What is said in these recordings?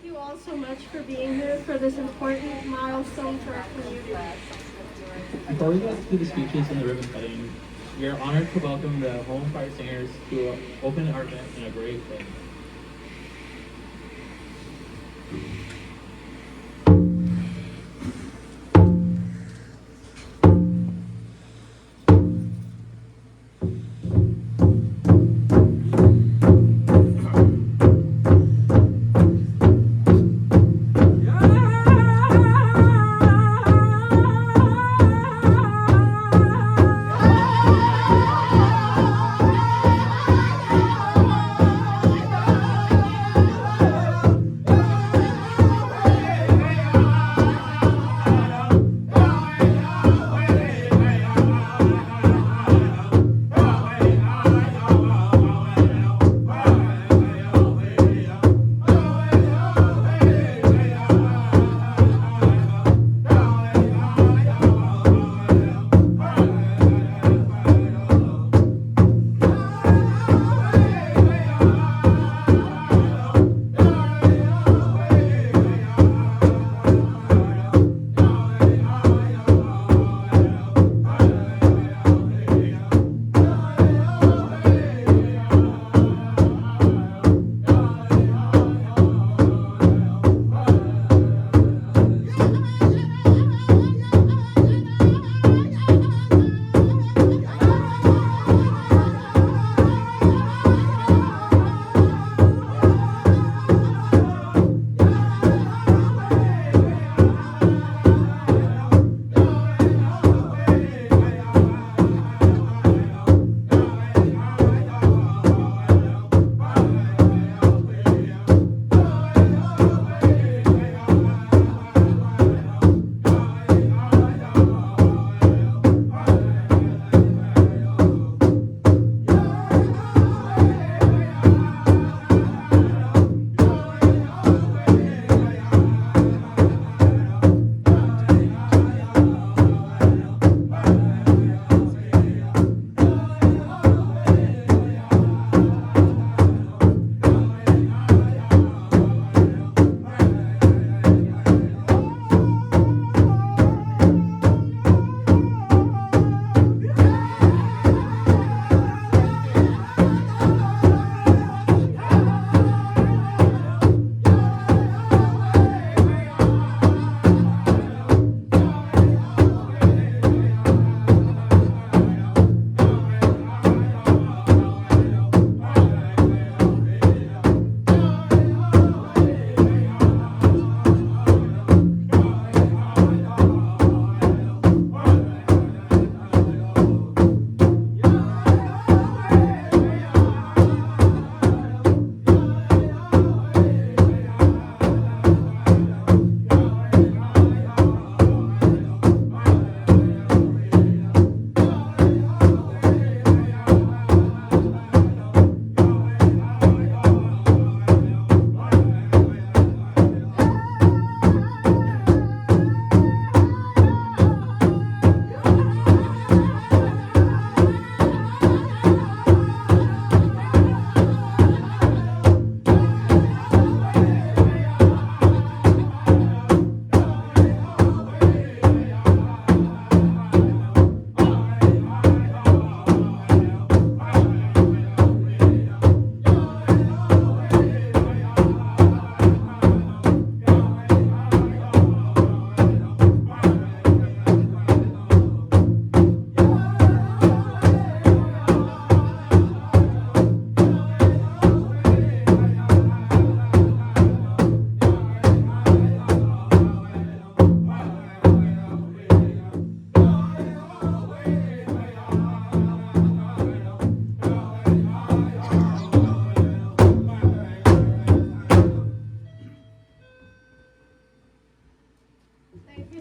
Thank you all so much for being here for this important milestone for our community. Before we get to the speeches and the ribbon cutting, we are honored to welcome the Home Fire Singers to open our event in a great way.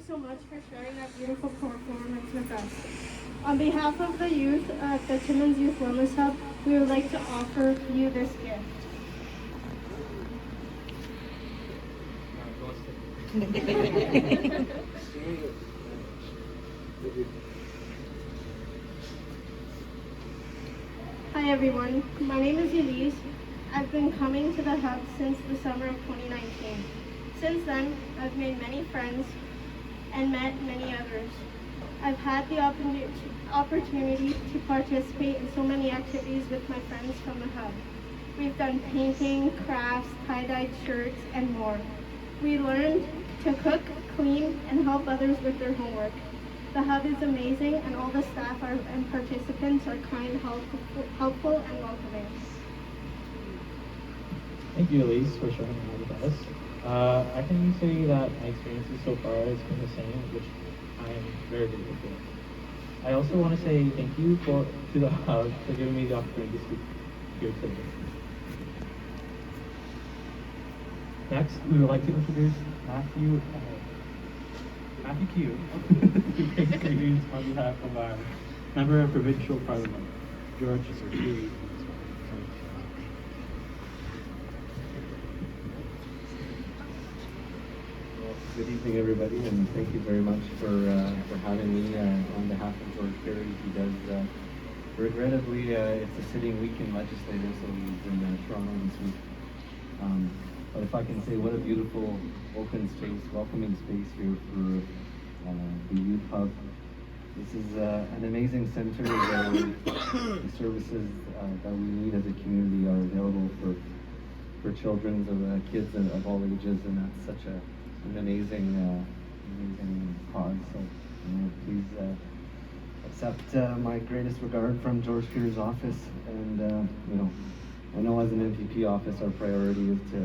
So much for sharing that beautiful performance with us. On behalf of the youth at the Timmins Youth Wellness Hub, we would like to offer you this gift. Hi everyone, my name is Elise. I've been coming to the hub since the summer of 2019. Since then, I've made many friends and met many others. I've had the opportunity to participate in so many activities with my friends from the hub. We've done painting, crafts, tie-dyed shirts, and more. We learned to cook, clean, and help others with their homework. The hub is amazing, and all the staff and participants are kind, helpful, and welcoming. Thank you, Elise, for sharing all with us. I can say that my experiences so far has been the same, which I am very grateful for. I also want to say thank you to the hub for giving me the opportunity to speak here today. Next, we would like to introduce Matthew Q, who brings greetings on behalf of our member of provincial parliament, George Q. Good evening, everybody, and thank you very much for having me on behalf of George Perry. He does, regrettably, it's a sitting weekend legislator, so he's in Toronto this week. But if I can say, what a beautiful open space, welcoming space here for the Youth Hub. This is an amazing center where the services that we need as a community are available for children, kids of all ages, and that's such an amazing cause. So please accept my greatest regard from George Peter's office. And I know as an MPP office, our priority is to,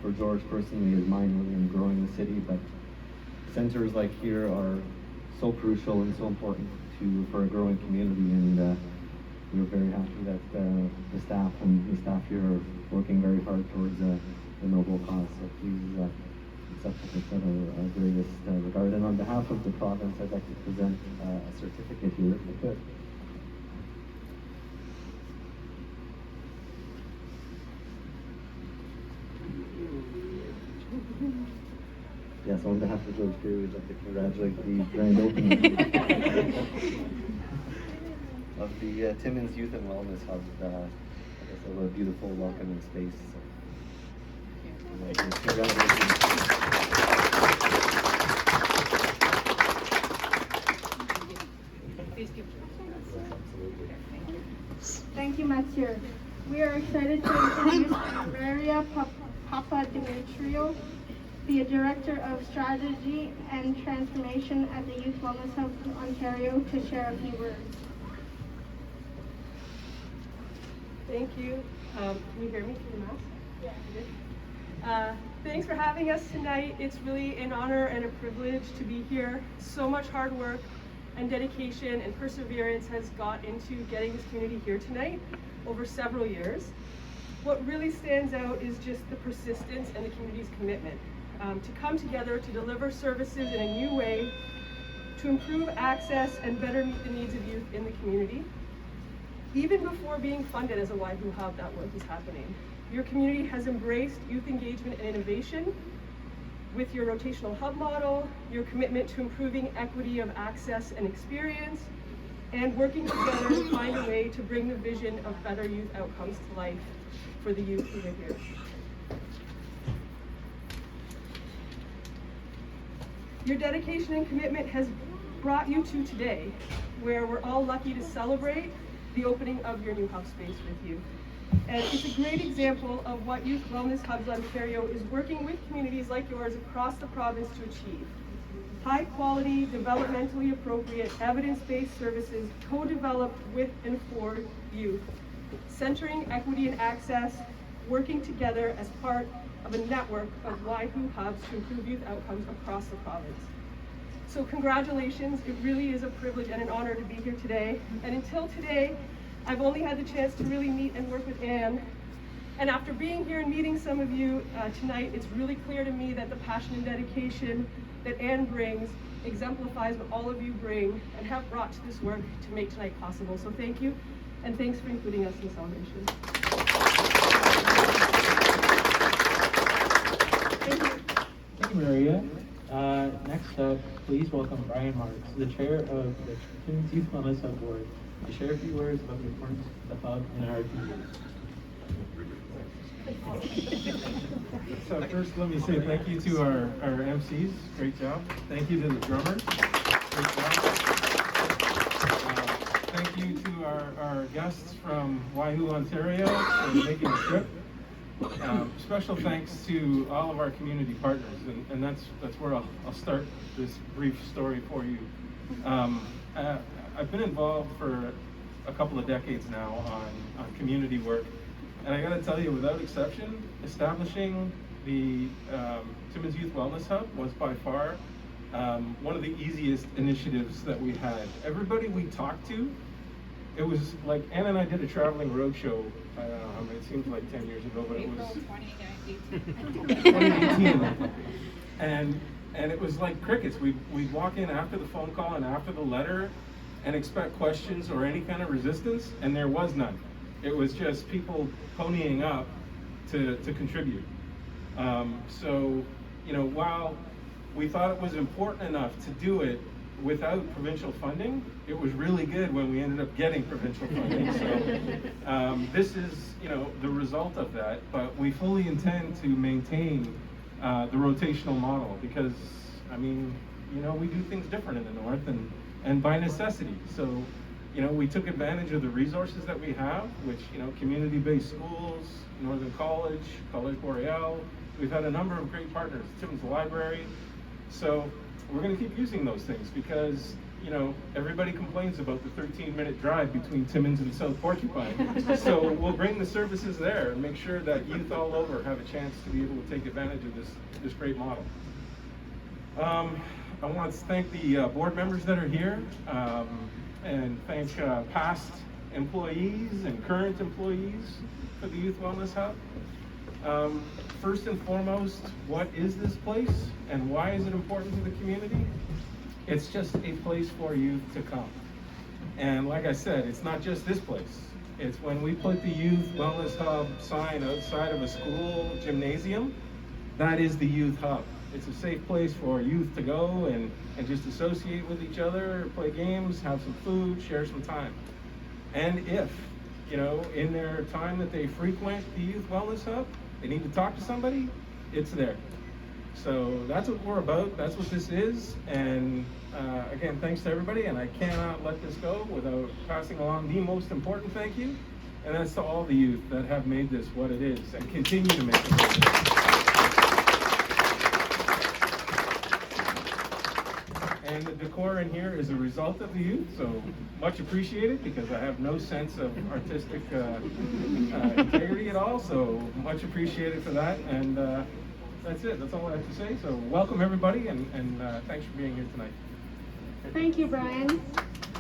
for George personally, is mine really in growing the city. But centers like here are so crucial and so important for a growing community. And we're very happy that the staff here are working very hard towards a noble cause. So please accept our greatest regard. And on behalf of the province, I'd like to present a certificate here, if I could. Yes, on behalf of George Perry, we'd like to congratulate the grand opening of the Timmins Youth and Wellness Hub. I guess a beautiful, welcoming space. So, congratulations. Thank you, Mathieu. We are excited to introduce Maria Papadimitriou, the Director of Strategy and Transformation at the Youth Wellness Hub Ontario, to share a few words. Thank you. Can you hear me through the mask? Yeah. Thanks for having us tonight. It's really an honor and a privilege to be here. So much hard work and dedication and perseverance has got into getting this community here tonight over several years. What really stands out is just the persistence and the community's commitment to come together to deliver services in a new way, to improve access and better meet the needs of youth in the community. Even before being funded as a YWHO Hub, that work is happening. Your community has embraced youth engagement and innovation with your rotational hub model, your commitment to improving equity of access and experience, and working together to find a way to bring the vision of better youth outcomes to life for the youth who live here. Your dedication and commitment has brought you to today, where we're all lucky to celebrate the opening of your new hub space with you. And it's a great example of what Youth Wellness Hubs Ontario is working with communities like yours across the province to achieve. High quality, developmentally appropriate, evidence-based services co-developed with and for youth, centering equity and access, working together as part of a network of YWHO Hubs to improve youth outcomes across the province. So congratulations, it really is a privilege and an honor to be here today. And until today, I've only had the chance to really meet and work with Anne. And after being here and meeting some of you tonight, it's really clear to me that the passion and dedication that Anne brings exemplifies what all of you bring and have brought to this work to make tonight possible. So thank you, and thanks for including us in the celebration. Thank you. Thank you, Maria. Next up, please welcome Brian Marks, the chair of the Timmins Youth Wellness Hub Board, to share a few words about the importance of the hub in our community. So first, let me say thank you to our MCs. Great job. Thank you to the drummers. Great job. Thank you to our guests from Waihu, Ontario, for making the trip. Special thanks to all of our community partners, and that's where I'll start this brief story for you. I've been involved for a couple of decades now on community work, and I gotta tell you, without exception, establishing the Timmins Youth Wellness Hub was by far one of the easiest initiatives that we had. Everybody we talked to, it was like, Anna and I did a traveling roadshow, I don't know how many, it seems like 10 years ago, but it was 2018. And it was like crickets. We'd walk in after the phone call and after the letter and expect questions or any kind of resistance, and there was none. It was just people ponying up to contribute. So, you know, while we thought it was important enough to do it without provincial funding, it was really good when we ended up getting provincial funding. So this is, you know, the result of that, but we fully intend to maintain the rotational model because, I mean, you know, we do things different in the north and by necessity. So, you know, we took advantage of the resources that we have, which, you know, community-based schools, Northern College, College Boreal. We've had a number of great partners, Timmins Library. So we're going to keep using those things because, you know, everybody complains about the 13-minute drive between Timmins and South Porcupine. So we'll bring the services there and make sure that youth all over have a chance to be able to take advantage of this great model. I want to thank the board members that are here and thank past employees and current employees for the Youth Wellness Hub. First and foremost, what is this place and why is it important to the community? It's just a place for youth to come. And like I said, it's not just this place. It's when we put the Youth Wellness Hub sign outside of a school gymnasium, that is the Youth Hub. It's a safe place for youth to go and just associate with each other, play games, have some food, share some time. And if, you know, in their time that they frequent the Youth Wellness Hub, they need to talk to somebody, it's there. So that's what we're about, that's what this is, and again, thanks to everybody, and I cannot let this go without passing along the most important thank you, and that's to all the youth that have made this what it is, and continue to make it what it is. And the decor in here is a result of the youth, so much appreciated because I have no sense of artistic integrity at all, so much appreciated for that, and that's it, that's all I have to say. So welcome everybody, and thanks for being here tonight. Thank you, Brian.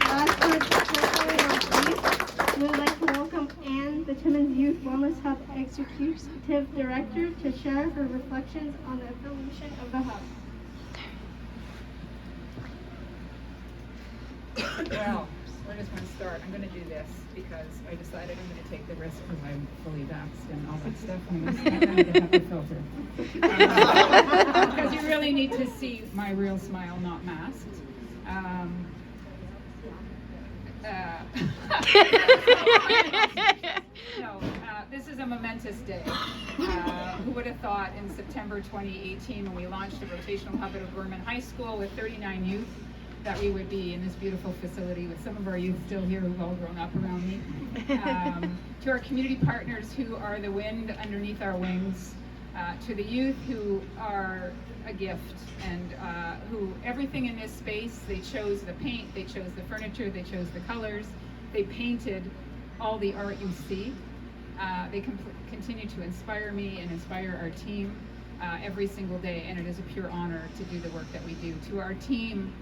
Last but certainly not least, we would like to welcome Anne, the Timmins Youth Wellness Hub Executive Director, to share her reflections on the evolution of the hub. Well, where does one start? I'm going to do this because I decided I'm going to take the risk because I'm fully vaxxed and all that stuff. I'm going to stand down and have the filter. Because you really need to see my real smile, not masked. This is a momentous day. Who would have thought in September 2018 when we launched the rotational hub at O'Gorman High School with 39 youth that we would be in this beautiful facility with some of our youth still here who've all grown up around me. To our community partners who are the wind underneath our wings, to the youth who are a gift and who everything in this space, they chose the paint, they chose the furniture, they chose the colors, they painted all the art you see. They continue to inspire me and inspire our team every single day, and it is a pure honor to do the work that we do. To our team,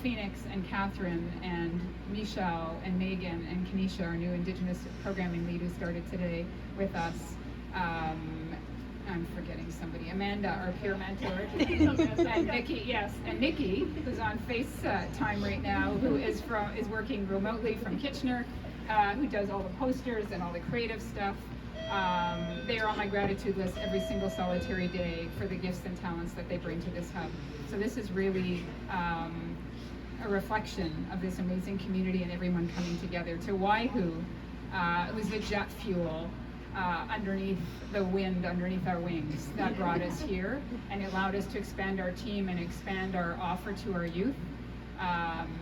Phoenix and Catherine and Michelle and Megan and Kenesha, our new Indigenous programming lead who started today with us. I'm forgetting somebody. Amanda, our peer mentor, and Nikki, yes, and Nikki, who's on FaceTime right now, who is working remotely from Kitchener, who does all the posters and all the creative stuff. They are on my gratitude list every single solitary day for the gifts and talents that they bring to this hub. So this is really a reflection of this amazing community and everyone coming together. To Waihu, who's the jet fuel underneath the wind, underneath our wings, that brought us here and allowed us to expand our team and expand our offer to our youth.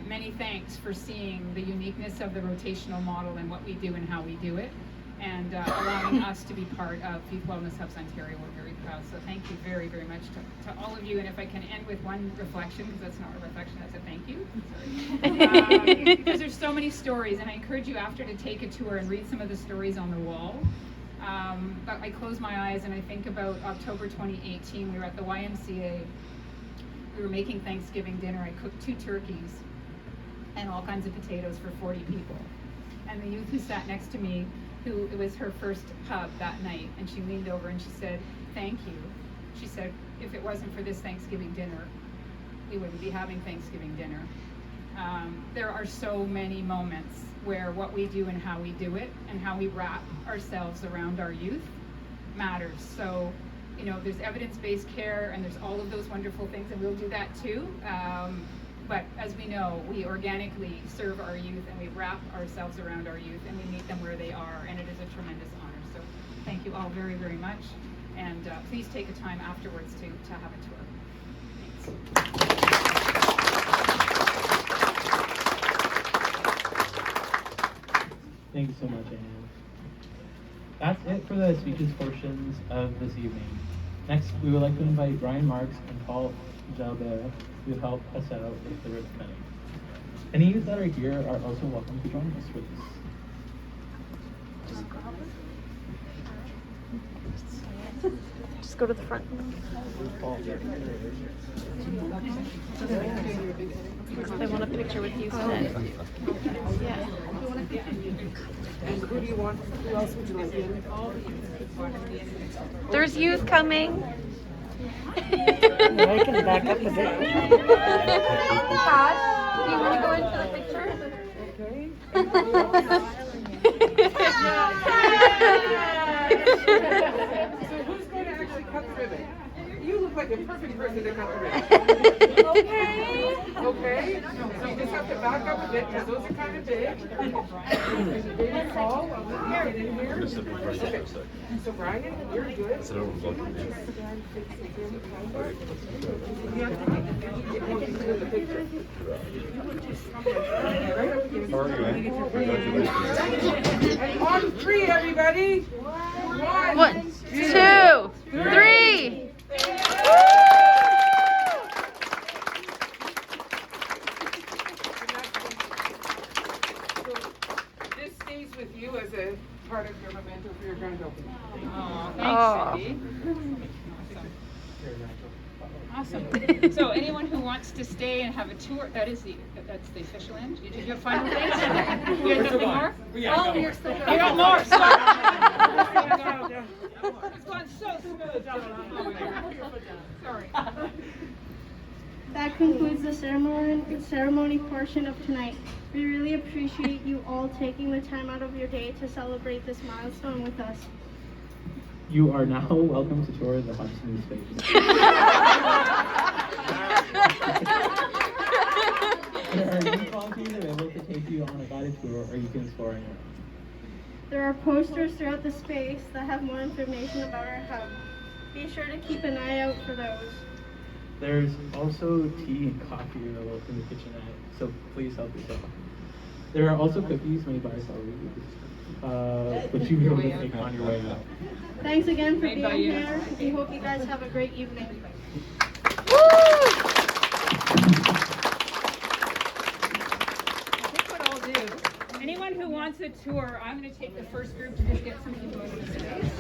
Many thanks for seeing the uniqueness of the rotational model and what we do and how we do it, and allowing us to be part of Youth Wellness Hubs Ontario. We're very proud. So thank you very, very much to all of you. And if I can end with one reflection, because that's not a reflection, that's a thank you. Because there's so many stories, and I encourage you after to take a tour and read some of the stories on the wall. But I close my eyes and I think about October 2018. We were at the YMCA. We were making Thanksgiving dinner. I cooked 2 turkeys and all kinds of potatoes for 40 people. And the youth who sat next to me, who it was her first hub that night, and she leaned over and she said, "Thank you." She said, "If it wasn't for this Thanksgiving dinner, we wouldn't be having Thanksgiving dinner." There are so many moments where what we do and how we do it and how we wrap ourselves around our youth matters. So, you know, there's evidence-based care and there's all of those wonderful things, and we'll do that too. But as we know, we organically serve our youth and we wrap ourselves around our youth and we meet them where they are, and it is a tremendous honor. So thank you all very, very much. And please take a time afterwards to have a tour. Thanks. Thank you so much, Anne. That's it for the speeches portions of this evening. Next, we would like to invite Brian Marks and Paul Jalbert to help us out with the ribbon cutting. Any youth that are here are also welcome to join us for this. Just go to the front. I want a picture with you today. Yeah. And who do you want? Who else would you like in? There's youth coming. I can back up a bit. Todd, do you want to go in for the picture? So who's going to actually cut the ribbon? You look like a perfect person to cut the ribbon. Okay. Okay. So you just have to back up a bit because those are kind of big. Big and tall. Get in here. Okay. So Brian, you're good. You have to do the picture. And on 3, everybody. 1, 2, 3. This stays with you as a part of your memento for your grand opening. Thanks, Cindy. Awesome. So anyone who wants to stay and have a tour, that's the official end. Did you have final things? You have nothing more? Oh, you're still going. You got more. Sorry. It's gone so smooth. Sorry. That concludes the ceremony portion of tonight. We really appreciate you all taking the time out of your day to celebrate this milestone with us. You are now welcome to tour the Hub's new space. There are youth volunteers available to take you on a guided tour, or you can explore on your own. There are posters throughout the space that have more information about our hub. Be sure to keep an eye out for those. There's also tea and coffee available in the kitchenette, so please help yourself. There are also cookies made by ourselves, which you'll be able to take on your way out. Thanks again for Made by being you. here. We hope you guys have a great evening. Here's what I'll do. Anyone who wants a tour, I'm going to take the first group to just get some people over the space.